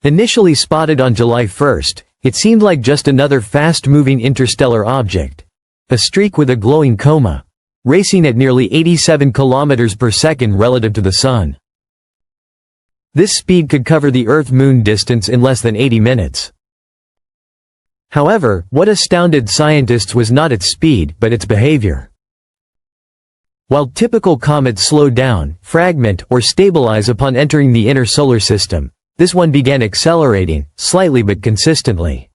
Initially spotted on July 1, it seemed like just another fast-moving interstellar object, a streak with a glowing coma, racing at nearly 87 kilometers per second relative to the Sun. This speed could cover the Earth-Moon distance in less than 80 minutes. However, what astounded scientists was not its speed but its behavior. While typical comets slow down, fragment, or stabilize upon entering the inner solar system, this one began accelerating, slightly but consistently.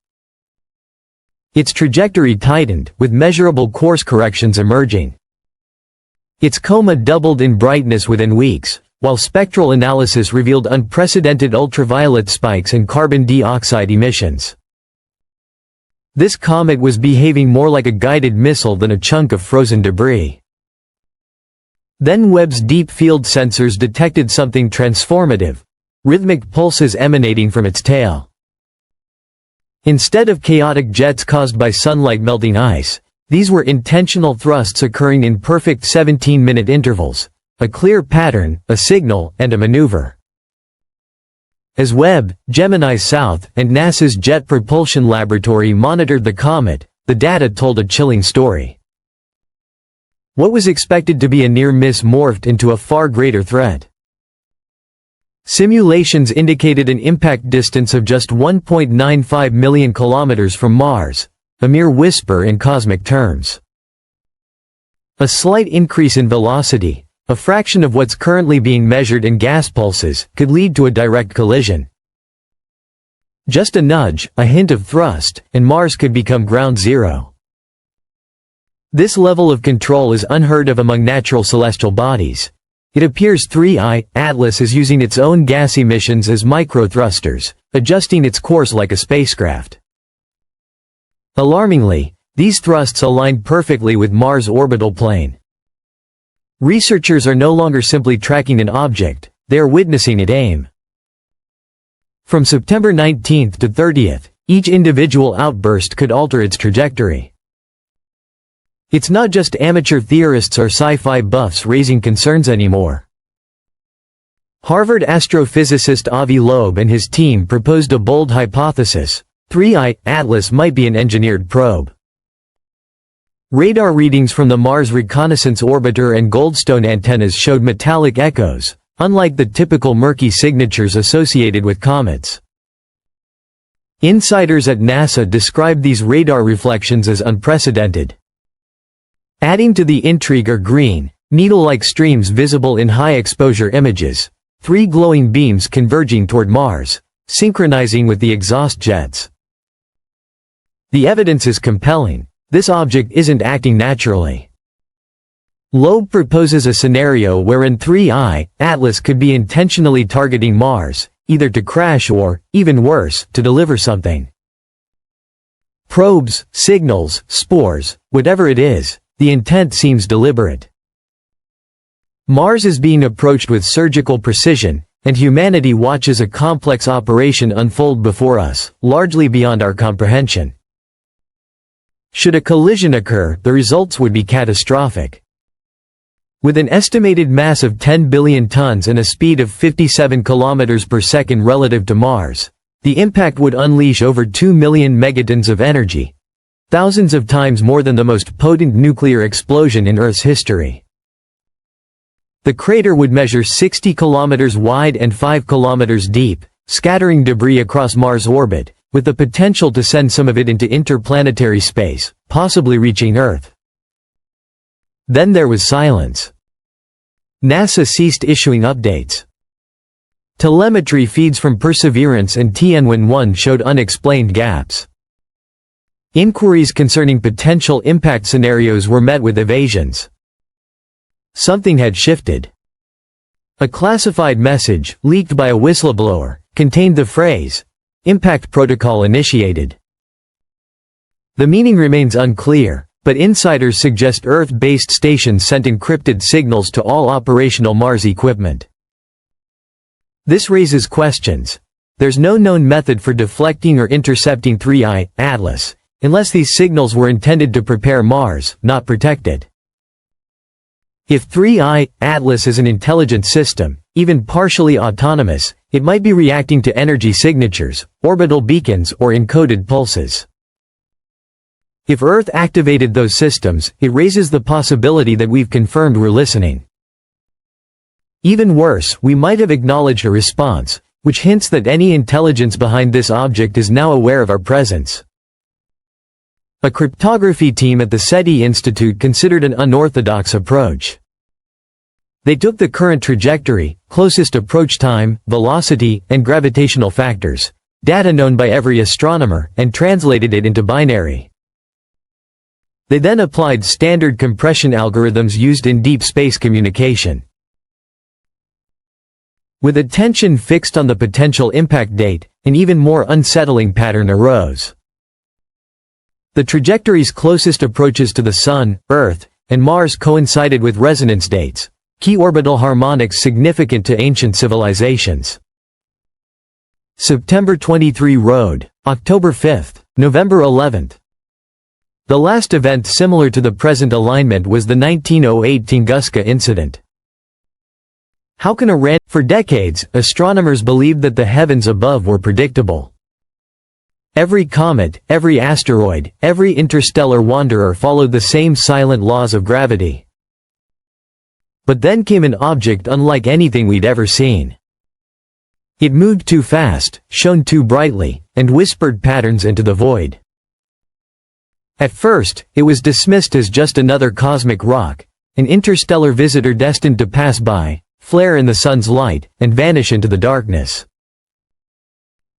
Its trajectory tightened, with measurable course corrections emerging. Its coma doubled in brightness within weeks, while spectral analysis revealed unprecedented ultraviolet spikes and carbon dioxide emissions. This comet was behaving more like a guided missile than a chunk of frozen debris. Then Webb's deep field sensors detected something transformative: rhythmic pulses emanating from its tail. Instead of chaotic jets caused by sunlight melting ice, these were intentional thrusts occurring in perfect 17-minute intervals, a clear pattern, a signal, and a maneuver. As Webb, Gemini South, and NASA's Jet Propulsion Laboratory monitored the comet, the data told a chilling story. What was expected to be a near miss morphed into a far greater threat. Simulations indicated an impact distance of just 1.95 million kilometers from Mars, a mere whisper in cosmic terms. A slight increase in velocity, a fraction of what's currently being measured in gas pulses, could lead to a direct collision. Just a nudge, a hint of thrust, and Mars could become ground zero. This level of control is unheard of among natural celestial bodies. It appears 3I, Atlas is using its own gas emissions as microthrusters, adjusting its course like a spacecraft. Alarmingly, these thrusts aligned perfectly with Mars' orbital plane. Researchers are no longer simply tracking an object, they are witnessing it aim. From September 19 to 30th, each individual outburst could alter its trajectory. It's not just amateur theorists or sci-fi buffs raising concerns anymore. Harvard astrophysicist Avi Loeb and his team proposed a bold hypothesis: 3I, Atlas might be an engineered probe. Radar readings from the Mars Reconnaissance Orbiter and Goldstone antennas showed metallic echoes, unlike the typical murky signatures associated with comets. Insiders at NASA described these radar reflections as unprecedented. Adding to the intrigue are green, needle-like streams visible in high-exposure images, 3 glowing beams converging toward Mars, synchronizing with the exhaust jets. The evidence is compelling. This object isn't acting naturally. Loeb proposes a scenario wherein 3I, Atlas could be intentionally targeting Mars, either to crash or, even worse, to deliver something. Probes, signals, spores, whatever it is, the intent seems deliberate. Mars is being approached with surgical precision, and humanity watches a complex operation unfold before us, largely beyond our comprehension. Should a collision occur, the results would be catastrophic. With an estimated mass of 10 billion tons and a speed of 57 kilometers per second relative to Mars, the impact would unleash over 2 million megatons of energy, thousands of times more than the most potent nuclear explosion in Earth's history. The crater would measure 60 kilometers wide and 5 kilometers deep, scattering debris across Mars' orbit, with the potential to send some of it into interplanetary space, possibly reaching Earth. Then there was silence. NASA ceased issuing updates. Telemetry feeds from Perseverance and Tianwen-1 showed unexplained gaps. Inquiries concerning potential impact scenarios were met with evasions. Something had shifted. A classified message, leaked by a whistleblower, contained the phrase, "Impact protocol initiated." The meaning remains unclear, but insiders suggest Earth-based stations sent encrypted signals to all operational Mars equipment. This raises questions. There's no known method for deflecting or intercepting 3I, Atlas, unless these signals were intended to prepare Mars, not protect it. If 3I, Atlas is an intelligent system, even partially autonomous, It might be reacting to energy signatures, orbital beacons, or encoded pulses. If Earth activated those systems, it raises the possibility that we've confirmed we're listening. Even worse, we might have acknowledged a response, which hints that any intelligence behind this object is now aware of our presence. A cryptography team at the SETI Institute considered an unorthodox approach. They took the current trajectory, closest approach time, velocity, and gravitational factors, data known by every astronomer, and translated it into binary. They then applied standard compression algorithms used in deep space communication. With attention fixed on the potential impact date, an even more unsettling pattern arose. The trajectories closest approaches to the Sun, Earth, and Mars coincided with resonance dates, key orbital harmonics significant to ancient civilizations. September 23 Road, October 5, November 11. The last event similar to the present alignment was the 1908 Tunguska incident. How can For decades, astronomers believed that the heavens above were predictable. Every comet, every asteroid, every interstellar wanderer followed the same silent laws of gravity. But then came an object unlike anything we'd ever seen. It moved too fast, shone too brightly, and whispered patterns into the void. At first, it was dismissed as just another cosmic rock, an interstellar visitor destined to pass by, flare in the sun's light, and vanish into the darkness.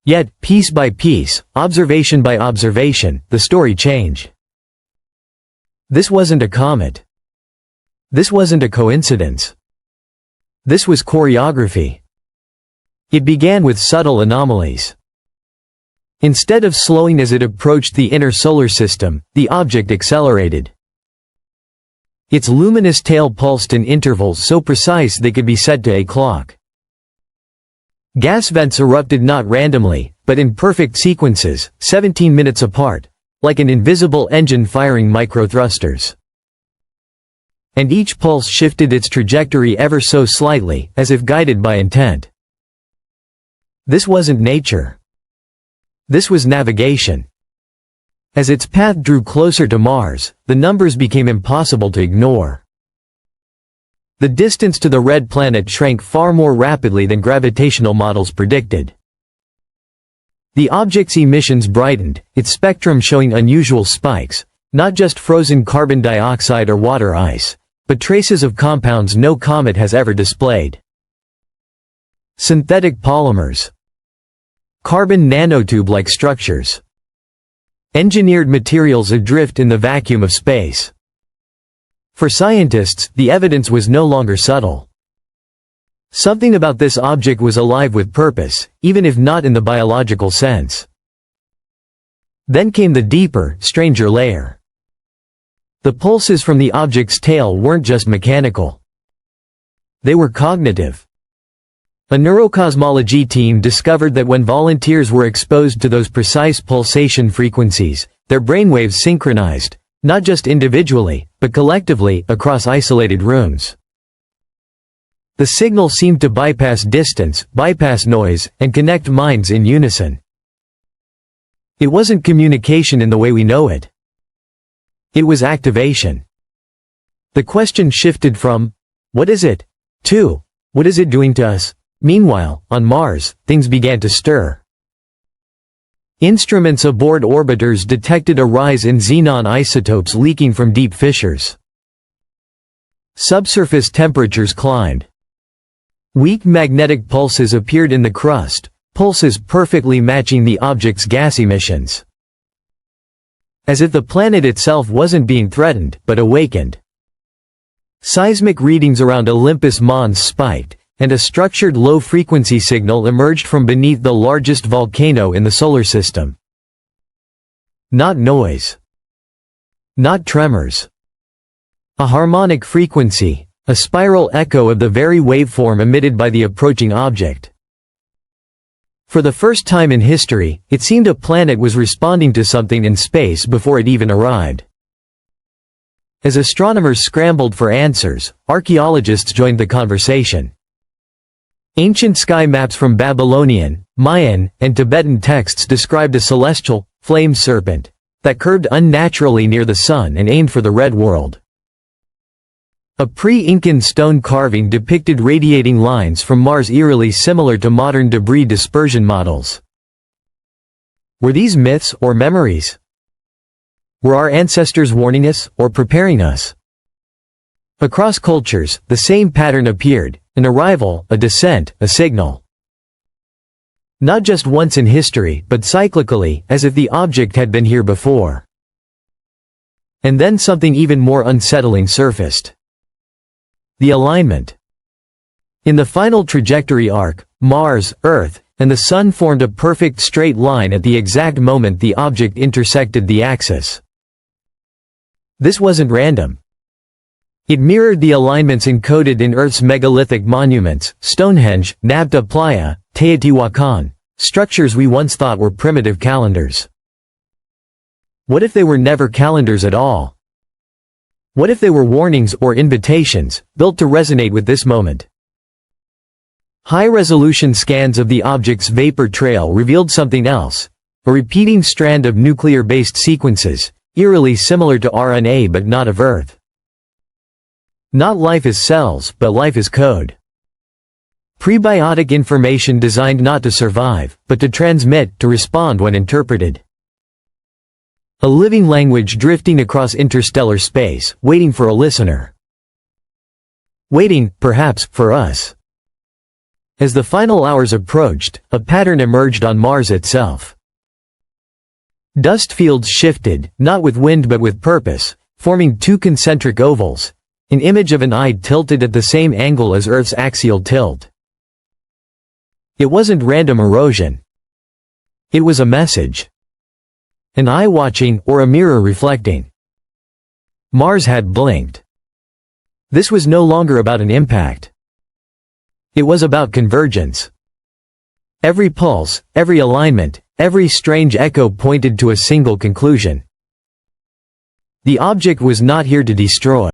Yet, piece by piece, observation by observation, the story changed. This wasn't a comet. This wasn't a coincidence. This was choreography. It began with subtle anomalies. Instead of slowing as it approached the inner solar system, the object accelerated. Its luminous tail pulsed in intervals so precise they could be set to a clock. Gas vents erupted not randomly, but in perfect sequences, 17 minutes apart, like an invisible engine firing microthrusters. And each pulse shifted its trajectory ever so slightly, as if guided by intent. This wasn't nature. This was navigation. As its path drew closer to Mars, the numbers became impossible to ignore. The distance to the red planet shrank far more rapidly than gravitational models predicted. The object's emissions brightened, its spectrum showing unusual spikes, not just frozen carbon dioxide or water ice, but traces of compounds no comet has ever displayed. Synthetic polymers. Carbon nanotube-like structures. Engineered materials adrift in the vacuum of space. For scientists, the evidence was no longer subtle. Something about this object was alive with purpose, even if not in the biological sense. Then came the deeper, stranger layer. The pulses from the object's tail weren't just mechanical. They were cognitive. A neurocosmology team discovered that when volunteers were exposed to those precise pulsation frequencies, their brainwaves synchronized, not just individually, but collectively, across isolated rooms. The signal seemed to bypass distance, bypass noise, and connect minds in unison. It wasn't communication in the way we know it. It was activation. The question shifted from, "What is it?" to, "What is it doing to us?" Meanwhile, on Mars, things began to stir. Instruments aboard orbiters detected a rise in xenon isotopes leaking from deep fissures. Subsurface temperatures climbed. Weak magnetic pulses appeared in the crust, pulses perfectly matching the object's gas emissions. As if the planet itself wasn't being threatened, but awakened. Seismic readings around Olympus Mons spiked, and a structured low-frequency signal emerged from beneath the largest volcano in the solar system. Not noise. Not tremors. A harmonic frequency, a spiral echo of the very waveform emitted by the approaching object. For the first time in history, it seemed a planet was responding to something in space before it even arrived. As astronomers scrambled for answers, archaeologists joined the conversation. Ancient sky maps from Babylonian, Mayan, and Tibetan texts described a celestial, flame serpent that curved unnaturally near the sun and aimed for the red world. A pre-Incan stone carving depicted radiating lines from Mars eerily similar to modern debris dispersion models. Were these myths or memories? Were our ancestors warning us or preparing us? Across cultures, the same pattern appeared: an arrival, a descent, a signal. Not just once in history, but cyclically, as if the object had been here before. And then something even more unsettling surfaced. The alignment. In the final trajectory arc, Mars, Earth, and the Sun formed a perfect straight line at the exact moment the object intersected the axis. This wasn't random. It mirrored the alignments encoded in Earth's megalithic monuments, Stonehenge, Nabta Playa, Teotihuacan, structures we once thought were primitive calendars. What if they were never calendars at all? What if they were warnings or invitations, built to resonate with this moment? High-resolution scans of the object's vapor trail revealed something else: a repeating strand of nuclear-based sequences, eerily similar to RNA but not of Earth. Not life as cells, but life as code. Prebiotic information designed not to survive, but to transmit, to respond when interpreted. A living language drifting across interstellar space, waiting for a listener. Waiting, perhaps, for us. As the final hours approached, a pattern emerged on Mars itself. Dust fields shifted, not with wind but with purpose, forming two concentric ovals, an image of an eye tilted at the same angle as Earth's axial tilt. It wasn't random erosion. It was a message. An eye watching, or a mirror reflecting. Mars had blinked. This was no longer about an impact. It was about convergence. Every pulse, every alignment, every strange echo pointed to a single conclusion. The object was not here to destroy.